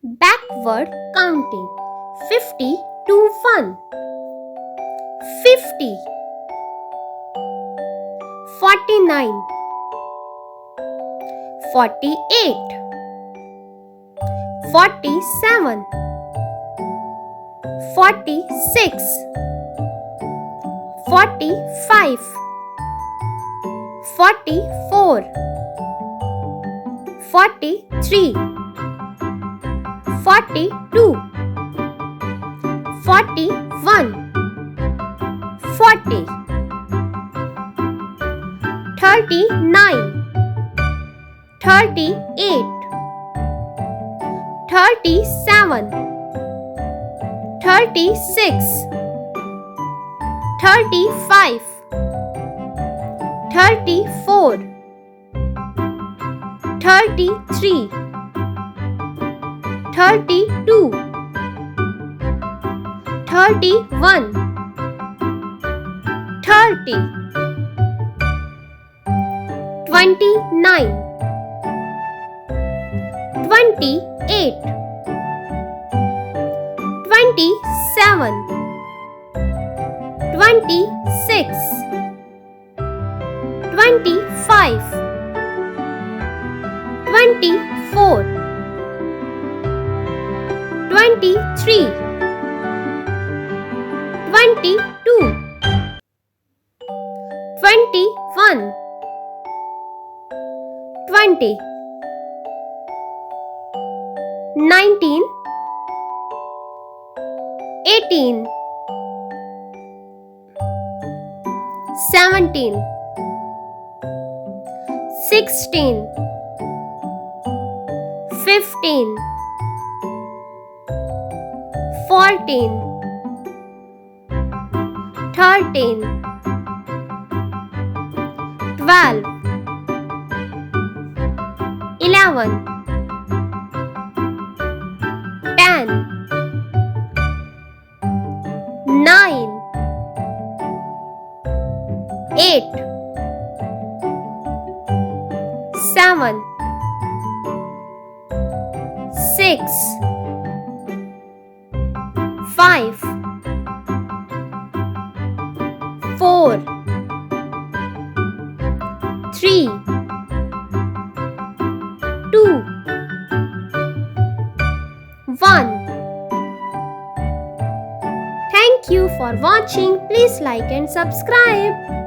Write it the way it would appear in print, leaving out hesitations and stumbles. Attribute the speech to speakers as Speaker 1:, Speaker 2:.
Speaker 1: Backward counting. 50 to 1. 50. 49. 48. 47. 46. 45. 44. 43. 42. 41. 40. 39. 38. 37. 36. 35. 34. 33. 32. 31. 30. 29. 28. 27. 26. 25. 24. 23. 22. 21. 20. 19. 18. 17. 16. 15. 14. 13. 12. 11. 10. 9. 8. 7. 6. 5. 4. 3. 2. 1. Thank you for watching. Please like and subscribe.